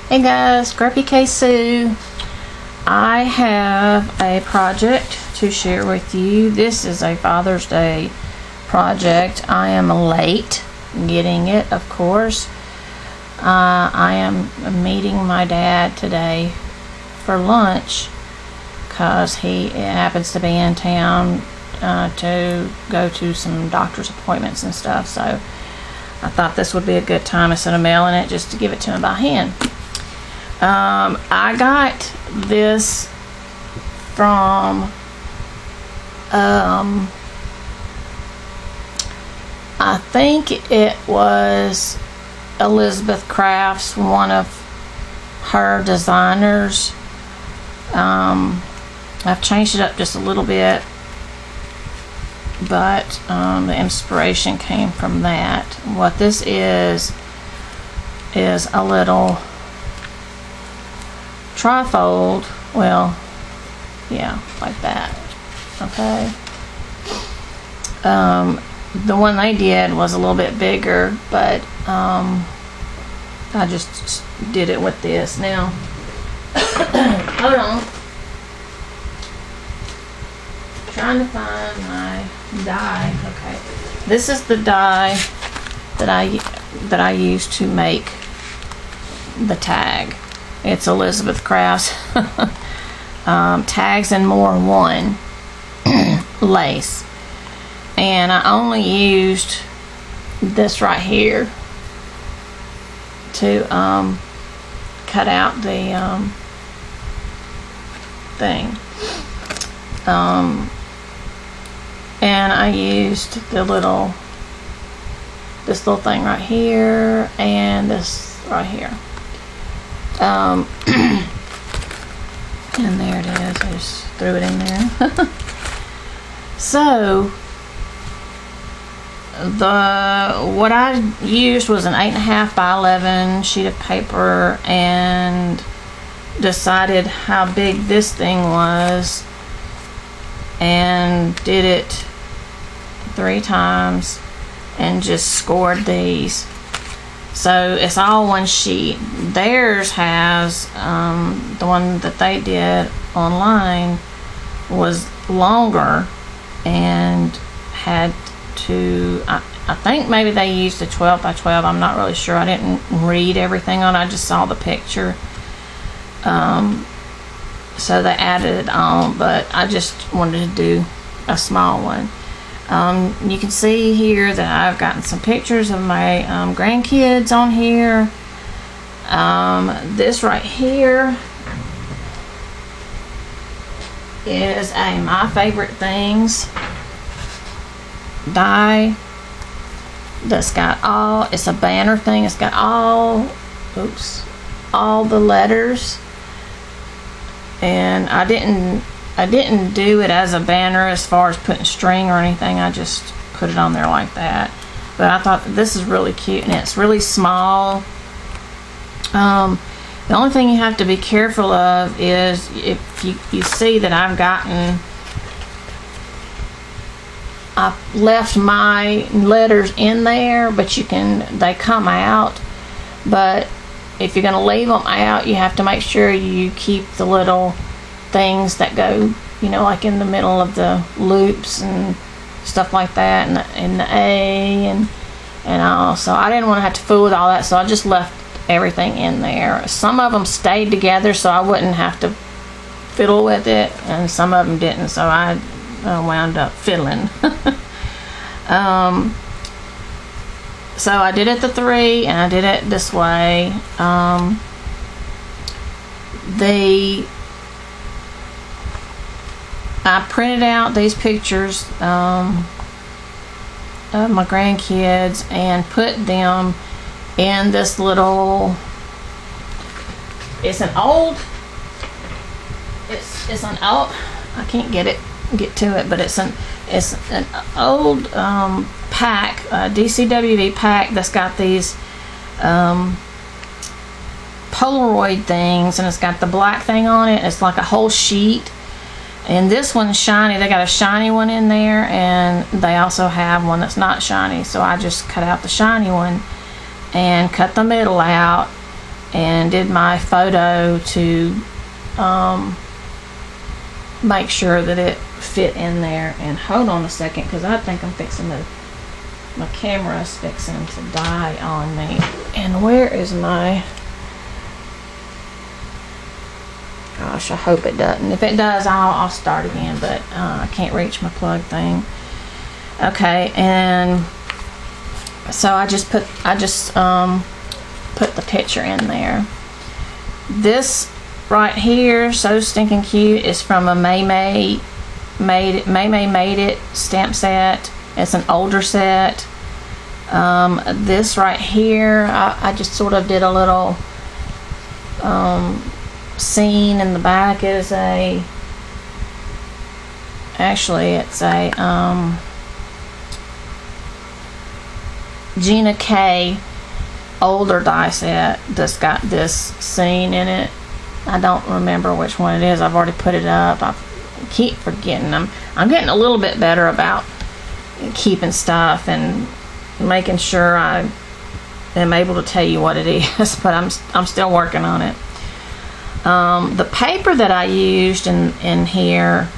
Hey guys, Grumpy K Sue. I have a project to share with you. This is a Father's Day project. I am late getting it, of course. I am meeting my dad today for lunch because he happens to be in town to go to some doctor's appointments and stuff. So I thought this would be a good time instead of mailing it, just to give it to him by hand. I got this from I think it was Elizabeth Crafts, one of her designers. I've changed it up just a little bit, but the inspiration came from that. What this is a little trifold. Well, yeah, like that. Okay. The one they did was a little bit bigger, but I just did it with this. Now, hold on. Trying to find my die. Okay. This is the die that I used to make the tag. It's Elizabeth Crafts Tags and More 1 lace, and I only used this right here to cut out the thing, and I used this little thing right here and this right here. And there it is. I just threw it in there. So what I used was an 8.5 by 11 sheet of paper, and decided how big this thing was and did it 3 times and just scored these. So it's all one sheet. Theirs has, the one that they did online was longer and had to, I think maybe they used a 12 by 12. I'm not really sure. I didn't read everything on it. I just saw the picture. So they added it on, but I just wanted to do a small one. You can see here that I've gotten some pictures of my grandkids on here. This right here is a My Favorite Things die that's got it's a banner thing. It's got all the letters, and I didn't do it as a banner as far as putting string or anything. I just put it on there like that. But I thought this is really cute, and it's really small. The only thing you have to be careful of is if you see that I've left my letters in there, but they come out. But if you're going to leave them out, you have to make sure you keep the little things that go, like in the middle of the loops and stuff like that, and the A and all. So I didn't want to have to fool with all that, so I just left everything in there. Some of them stayed together, so I wouldn't have to fiddle with it, and some of them didn't, so I wound up fiddling. So I did it the 3, and I did it this way. I printed out these pictures of my grandkids and put them in this little, it's an old, I can't get to it, but it's an old pack, DCWV pack that's got these Polaroid things, and it's got the black thing on it. It's like a whole sheet. And this one's shiny. They got a shiny one in there, and they also have one that's not shiny. So I just cut out the shiny one and cut the middle out and did my photo to make sure that it fit in there. And hold on a second, because I think I'm fixing to, my camera's fixing to die on me. And where is my, gosh, I hope it doesn't. If it does, I'll start again, but I can't reach my plug thing. Okay, and so I just put the picture in there. This right here, So Stinking Cute, is from a May Made It stamp set. It's an older set. This right here, I just sort of did a little scene in the back. Is a, actually it's a Gina K older die set that's got this scene in it. I don't remember which one it is. I've already put it up. I keep forgetting them. I'm getting a little bit better about keeping stuff and making sure I am able to tell you what it is, but I'm still working on it. The paper that I used in here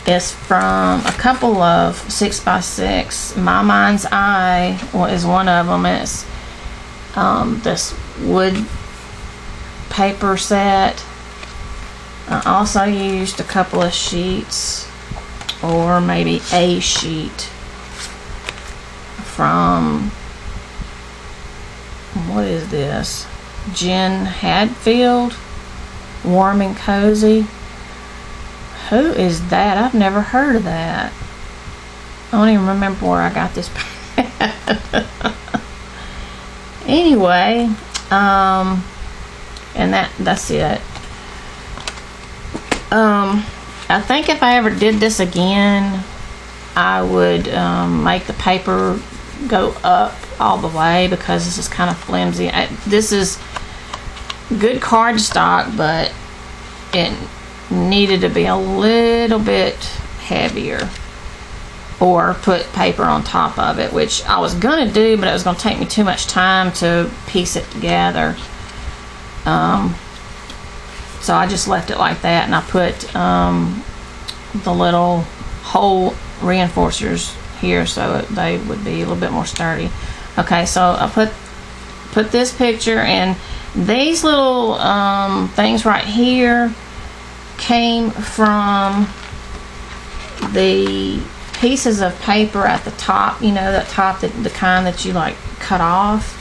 is from a couple of 6x6. My Mind's Eye is one of them. It's this wood paper set. I also used a couple of sheets, or maybe a sheet from, what is this? Jen Hadfield, Warm and Cozy. Who is that? I've never heard of that. I don't even remember where I got this. Anyway, and that's it. I think if I ever did this again, I would make the paper go up all the way, because this is kind of flimsy. This is good cardstock, but it needed to be a little bit heavier, or put paper on top of it, which I was gonna do, but it was gonna take me too much time to piece it together. So I just left it like that, and I put the little hole reinforcers here so they would be a little bit more sturdy. Okay, so I put this picture, and these little things right here came from the pieces of paper at the top, you know, that top, the kind that you like cut off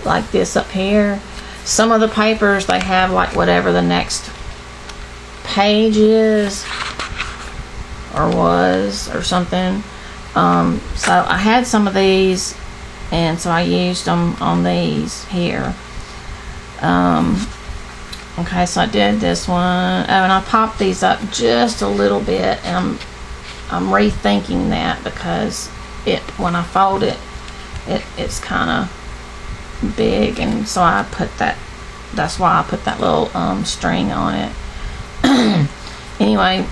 like this up here. Some of the papers, they have like whatever the next page is, or was, or something. So I had some of these, and so I used them on these here. Okay, so I did this one. Oh, and I popped these up just a little bit, and I'm rethinking that, because when I fold it, it's kind of big, and so I put that, that's why I put that little string on it. Anyway,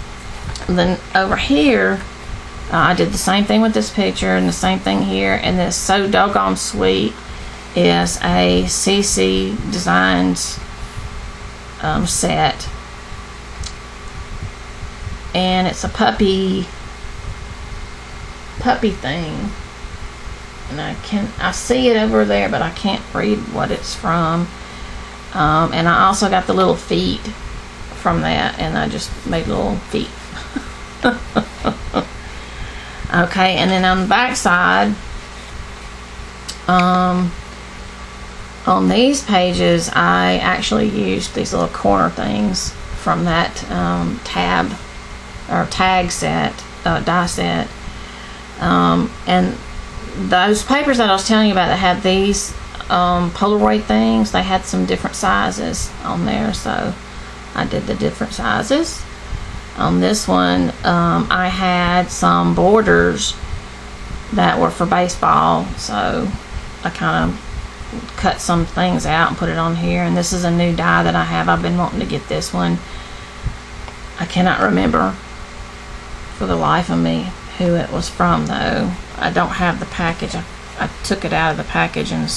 then over here, I did the same thing with this picture, and the same thing here, and this So Doggone Sweet is a CC Designs set, and it's a puppy thing, and I see it over there, but I can't read what it's from. And I also got the little feet from that, and I just made little feet. Okay, and then on the back side, on these pages, I actually used these little corner things from that tab or tag set, die set. And those papers that I was telling you about that had these Polaroid things, they had some different sizes on there, so I did the different sizes. On this one, I had some borders that were for baseball, so I kind of cut some things out and put it on here. And this is a new die that I have. I've been wanting to get this one. I cannot remember for the life of me who it was from, though. I don't have the package. I took it out of the package and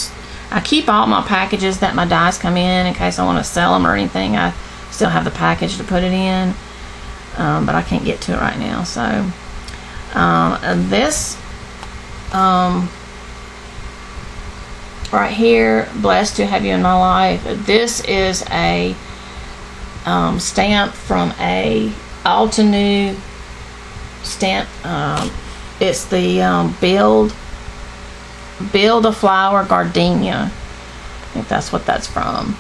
I keep all my packages that my dies come in case I want to sell them or anything. I still have the package to put it in, but I can't get to it right now. So this right here, blessed to have you in my life. This is a stamp from a Altenew stamp. It's the Build a Flower Gardenia. I think that's what that's from.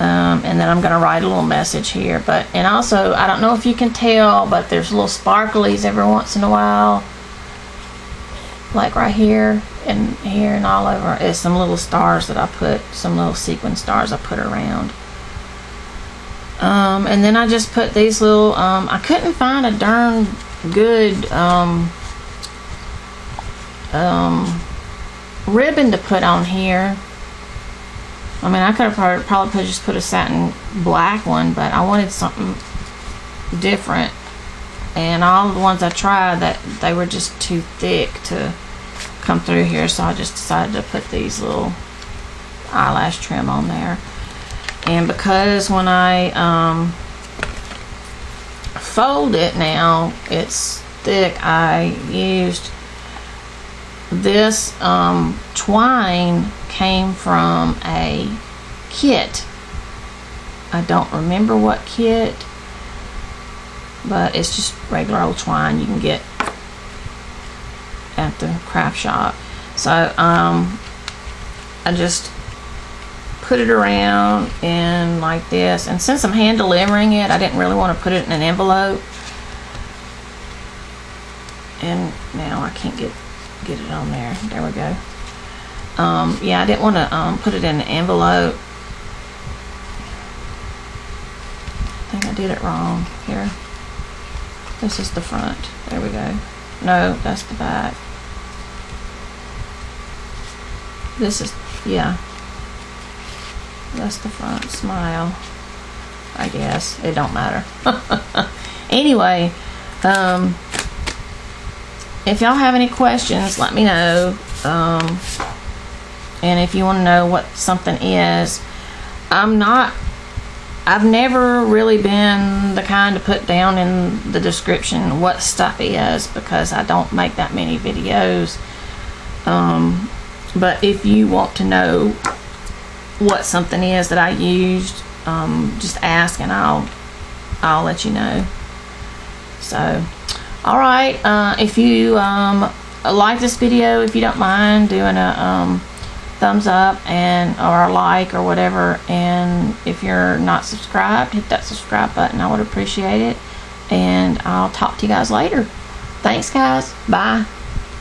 And then I'm going to write a little message here. And also, I don't know if you can tell, but there's little sparklies every once in a while. Like right here and here and all over. It's some little stars that I put, some little sequin stars I put around. And then I just put these little, I couldn't find a darn good ribbon to put on here. I mean, I could have probably just put a satin black one, but I wanted something different. And all the ones I tried, that they were just too thick to come through here, so I just decided to put these little eyelash trim on there. And because when I fold it now, it's thick, I used this twine came from a kit. I don't remember what kit, but it's just regular old twine you can get at the craft shop. So I just put it around in like this, and since I'm hand delivering it, I didn't really want to put it in an envelope. And now I can't get it on there. There we go. Yeah, I didn't want to put it in an envelope. I think I did it wrong here. This is the front. There we go. No, that's the back. This is, yeah, that's the front. Smile, I guess. It don't matter. Anyway, if y'all have any questions, let me know. And if you want to know what something is, I've never really been the kind to put down in the description what stuff is, because I don't make that many videos. But if you want to know what something is that I used, just ask and I'll let you know. So, alright, if you like this video, if you don't mind doing a thumbs up or a like or whatever, and if you're not subscribed, hit that subscribe button. I would appreciate it, and I'll talk to you guys later. Thanks guys, bye.